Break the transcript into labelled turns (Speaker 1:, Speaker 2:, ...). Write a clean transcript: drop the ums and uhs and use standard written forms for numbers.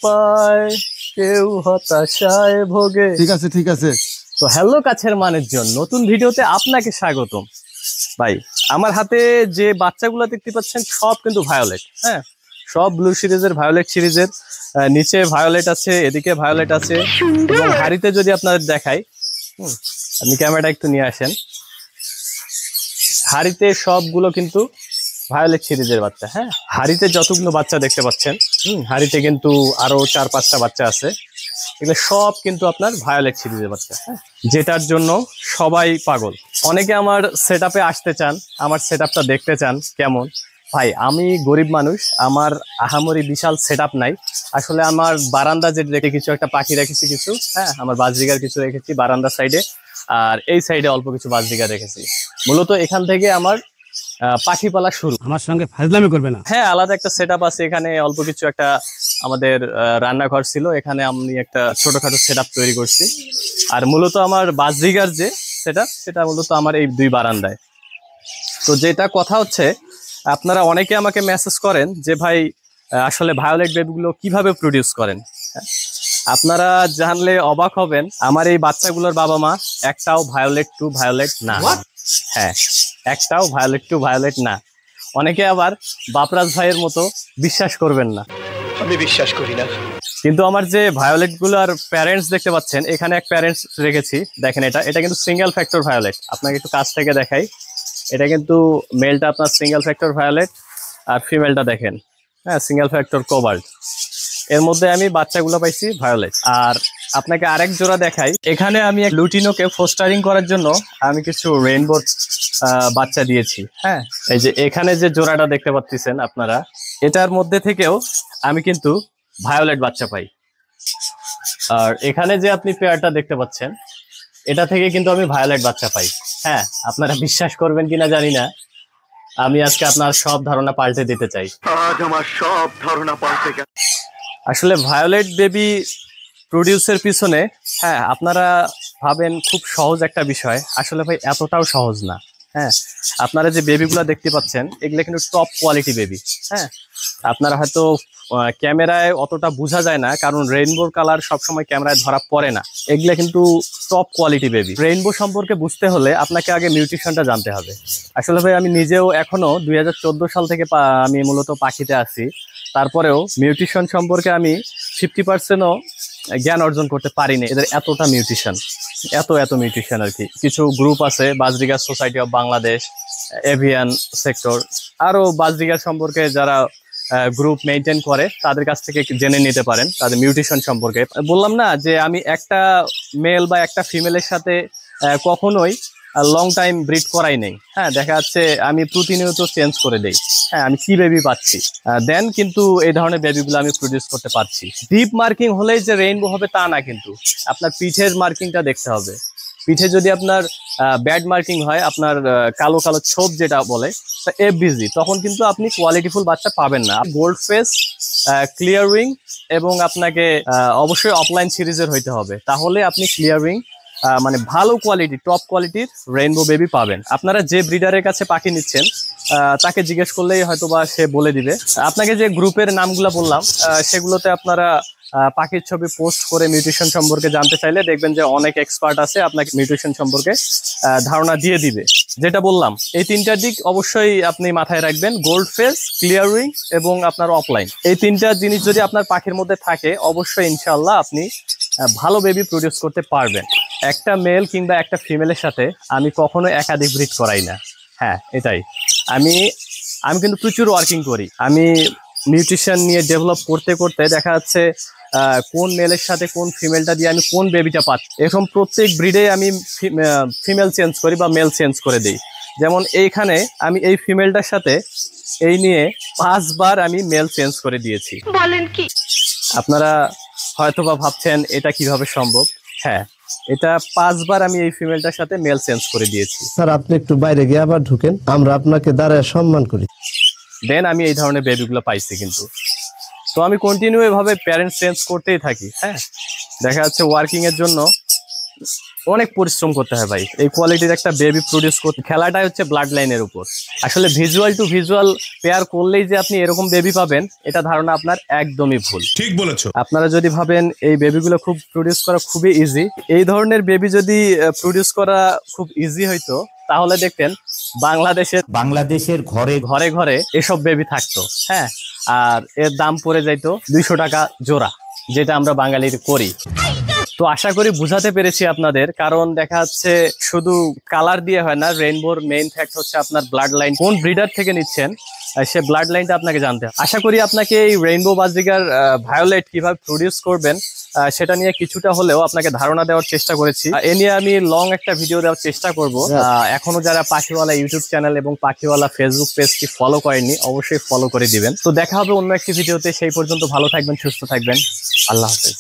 Speaker 1: পায়, কেউ হতাশায় ভোগে।
Speaker 2: ঠিক আছে।
Speaker 1: তো হ্যালো কাছের মানুষজন, নতুন ভিডিওতে আপনাকে স্বাগতম। ভাই, আমার হাতে যে বাচ্চাগুলো দেখতে পাচ্ছেন সব কিন্তু ভায়োলেট। হ্যাঁ, সব ব্লু সিরিজের, ভায়োলেট সিরিজের। নিচে ভায়োলেট আছে, এদিকে ভায়োলেট আছে, এবং হাড়িতে যদি আপনাদের দেখাই, আপনি ক্যামেরাটা একটু নিয়ে আসেন। হাড়িতে সবগুলো কিন্তু ভায়োলেট সিরিজের বাচ্চা। হ্যাঁ, হাড়িতে যতগুলো বাচ্চা দেখতে পাচ্ছেন, হাড়িতে কিন্তু আরো 4-5টা বাচ্চা আছে। এগুলো সব কিন্তু আপনার ভায়োলেট সিরিজের বাচ্চা। হ্যাঁ, যেটার জন্য সবাই পাগল। অনেকে আমার সেটআপে আসতে চান, আমার সেটআপটা দেখতে চান কেমন। ভাই, আমি গরিব মানুষ, আমার আহামরি বিশাল সেটআপ নাই। আসলে আমার বারান্দা যে রেখে কিছু একটা পাখি রেখেছি কিছু, হ্যাঁ, আমার বাজরিগার কিছু রেখেছি বারান্দা সাইডে, আর এই সাইডে অল্প কিছু বাজরিগার রেখেছি। মূলত এখান থেকে আমার পাখি পালা শুরু।
Speaker 2: আমার সঙ্গে ফাজলামি করবে না।
Speaker 1: হ্যাঁ, আলাদা একটা সেটআপ আছে এখানে। অল্প কিছু একটা আমাদের রান্নাঘর ছিল, এখানে আমি একটা ছোটখাটো সেটআপ তৈরি করছি। আর মূলত আমার বাজরিগার যে সেটআপ, সেটা মূলত আমার এই দুই বারান্দায়। তো যেটা কথা হচ্ছে, আপনারা অনেকে আমাকে মেসেজ করেন যে ভাই আসলে ভায়োলেট বেবিগুলো কিভাবে প্রডিউস করেন। আপনারা জানলে অবাক হবেন, আমার এই বাচ্চাগুলোর বাবা মা একটাও ভায়োলেট টু ভায়োলেট না। হ্যাঁ, একটাও ভায়োলেট টু ভায়োলেট না। অনেকে আবার বাপরাজ ভাইয়ের মতো বিশ্বাস করবেন না,
Speaker 3: আমি বিশ্বাস করি না।
Speaker 1: কিন্তু আমার যে ভায়োলেট গুলার প্যারেন্টস দেখতে পাচ্ছেন, এখানে এক প্যারেন্টস রেখেছি। দেখেন, এটা কিন্তু সিঙ্গেল ফ্যাক্টর ভায়োলেট। আপনাকে একটু কাছ থেকে দেখাই। এটা কিন্তু মেলটা আপনার সিঙ্গেল ফ্যাক্টর ভায়োলেট, আর ফিমেলটা দেখেন, হ্যাঁ, সিঙ্গেল ফ্যাক্টর কোবাল্ট। এর মধ্যে আমি বাচ্চাগুলো পাইছি ভায়োলেট। আর আপনাকে আরেক জোড়া দেখাই। এখানে আমি লুটিনোকে ফোস্টারিং করার জন্য আমি কিছু রেইনবো বাচ্চা দিয়েছি। হ্যাঁ, এই যে এখানে যে জোড়াটা দেখতে পাচ্ছেন আপনারা, এটার মধ্যে থেকেও আমি কিন্তু ভায়োলেট বাচ্চা পাই। আর এখানে যে আপনি পেয়ারটা দেখতে পাচ্ছেন, এটা থেকে কিন্তু আমি ভায়োলেট বাচ্চা পাই। হ্যাঁ, আপনারা বিশ্বাস করবেন কিনা জানি না, আমি আজকে আপনার সব ধারণা পাল্টে দিতে চাই।
Speaker 3: আজ আমার সব ধারণা পাল্টে গেছে।
Speaker 1: আসলে ভায়োলেট বেবি প্রডিউসের পিছনে, হ্যাঁ, আপনারা ভাবেন খুব সহজ একটা বিষয়, আসলে ভাই এতটাও সহজ না। হ্যাঁ, আপনারা যে বেবিগুলো দেখতে পাচ্ছেন, এগুলো কিন্তু টপ কোয়ালিটি বেবি। হ্যাঁ, আপনারা হয়তো ক্যামেরায় অতটা বোঝা যায় না, কারণ রেইনবোর কালার সবসময় ক্যামেরায় ধরা পড়ে না। এগুলো কিন্তু টপ কোয়ালিটি বেবি। রেইনবো সম্পর্কে বুঝতে হলে আপনাকে আগে নিউট্রিশনটা জানতে হবে। আসলে ভাই, আমি নিজেও এখনো 2014 সাল থেকে আমি মূলত পাখিতে আছি। তারপরেও নিউট্রিশন সম্পর্কে আমি 50%ও জ্ঞান অর্জন করতে পারিনি। এদের এতটা নিউট্রিশন, এত নিউট্রিশন আর কি। কিছু গ্রুপ আছে, budgerigar society of Bangladesh, avian sector, আরো বাজরিগার সম্পর্কে যারা গ্রুপ মেনটেন করে, তাদের কাছ থেকে জেনে নিতে পারেন তাদের নিউট্রিশন সম্পর্কে। বললাম না যে আমি একটা মেল বা একটা ফিমেলের সাথে কখনোই লং টাইম ব্রিড করাই নেই। হ্যাঁ, দেখা যাচ্ছে আমি প্রতিনিয়ত চেঞ্জ করে দেই। হ্যাঁ, আমি কি বেবি পাচ্ছি, দেন কিন্তু এই ধরনের বেবিগুলো আমি প্রডিউস করতে পারছি। ডিপ মার্কিং হলেই যে রেইনবো হবে তা না, কিন্তু আপনার পিঠের মার্কিংটা দেখতে হবে। পিঠে যদি আপনার ব্যাড মার্কিং হয়, আপনার কালো কালো ছোপ যেটা বলে, এফবিজি, তখন কিন্তু আপনি কোয়ালিটিফুল বাচ্চা পাবেন না। গোল্ড ফেস, ক্লিয়ার উইং, এবং আপনাকে অবশ্যই অফলাইন সিরিজের হইতে হবে, তাহলে আপনি ক্লিয়ার উইং মানে ভালো কোয়ালিটি, টপ কোয়ালিটির রেইনবো বেবি পাবেন। আপনারা যে ব্রিডারের কাছে পাখি নিচ্ছেন, তাকে জিজ্ঞেস করলেই হয়তোবা সে বলে দিবে। আপনাকে যে গ্রুপের নামগুলো বললাম, সেগুলোতে আপনারা পাখির ছবি পোস্ট করে নিউট্রিশন সম্পর্কে জানতে চাইলে দেখবেন যে অনেক এক্সপার্ট আছে, আপনাকে নিউট্রিশন সম্পর্কে ধারণা দিয়ে দিবে। যেটা বললাম, এই তিনটার দিক অবশ্যই আপনি মাথায় রাখবেন: গোল্ড ফেস, ক্লিয়ার উইং, এবং আপনার অফলাইন। এই তিনটা জিনিস যদি আপনার পাখির মধ্যে থাকে, অবশ্যই ইনশাল্লাহ আপনি ভালো বেবি প্রডিউস করতে পারবেন। একটা মেল কিংবা একটা ফিমেলের সাথে আমি কখনো একাধিক ব্রিড করাই না। হ্যাঁ, এটাই। আমি কিন্তু প্রচুর ওয়ার্কিং করি। আমি নিউট্রিশন নিয়ে ডেভেলপ করতে করতে দেখা যাচ্ছে কোন মেলের সাথে কোন ফিমেলটা দিয়ে আমি কোন বেবিটা পাচ্ছি, এরকম প্রত্যেক ব্রিডে আমি ফিমেল চেঞ্জ করি বা মেল চেঞ্জ করে দিই। যেমন এইখানে আমি এই ফিমেলটার সাথে এই নিয়ে 5 বার আমি মেল চেঞ্জ করে দিয়েছি।
Speaker 4: বলেন কি?
Speaker 1: আপনারা হয়তোবা ভাবছেন এটা কিভাবে সম্ভব। হ্যাঁ, এটা 5 বার আমি এই ফিমেলটার সাথে মেল চেঞ্জ করে দিয়েছি।
Speaker 5: স্যার, আপনি একটু বাইরে গিয়ে আবার ঢুকেন, আমরা আপনাকে দাঁড়ায় সম্মান করি।
Speaker 1: দেন আমি এই ধরনের বেবিগুলো পাইছি কিন্তু। তো আমি কন্টিনিউ এভাবে প্যারেন্টস চেঞ্জ করতেই থাকি। হ্যাঁ, দেখা যাচ্ছে ওয়ার্কিং এর জন্য অনেক পরিশ্রম করতে হয় ভাই এই কোয়ালিটির একটা বেবি প্রডিউস করতে। খেলাটাই হচ্ছে ব্লাড লাইনের উপর। আসলে ভিজুয়াল টু ভিজুয়াল পেয়ার করলেই যে আপনি এরকম বেবি পাবেন এটা ধারণা আপনার একদমই ভুল।
Speaker 4: ঠিক বলেছো।
Speaker 1: আপনারা যদি ভাবেন এই বেবিগুলো খুব প্রডিউস করা খুবই ইজি, এই ধরনের বেবি যদি প্রডিউস করা খুব ইজি হইতো তাহলে দেখতেন বাংলাদেশের ঘরে ঘরে ঘরে এসব বেবি থাকতো। হ্যাঁ, আর এর দাম পড়ে যাইতো 200 টাকা জোড়া, যেটা আমরা বাঙালির করি। তো আশা করি বুঝাতে পেরেছি আপনাদের, কারণ দেখা যাচ্ছে শুধু কালার দিয়ে হয় না, রেইনবোর মেইন ফ্যাক্ট হচ্ছে আপনার ব্লাড লাইন, কোন ব্রিডার থেকে নিচ্ছেন সে ব্লাড লাইনটা আপনাকে জানতে হবে। আশা করি আপনাকে এই রেইনবো বাজিগার ভায়োলেট কিভাবে প্রডিউস করবেন সেটা নিয়ে কিছুটা হলেও আপনাকে ধারণা দেওয়ার চেষ্টা করেছি। এ নিয়ে আমি লং একটা ভিডিও দেওয়ার চেষ্টা করব। এখনো যারা পাখিওয়ালা ইউটিউব চ্যানেল এবং পাখিওয়ালা ফেসবুক পেজটি ফলো করেননি অবশ্যই ফলো করে দিবেন। তো দেখা হবে অন্য একটি ভিডিওতে, সেই পর্যন্ত ভালো থাকবেন, সুস্থ থাকবেন, আল্লাহ হাফেজ।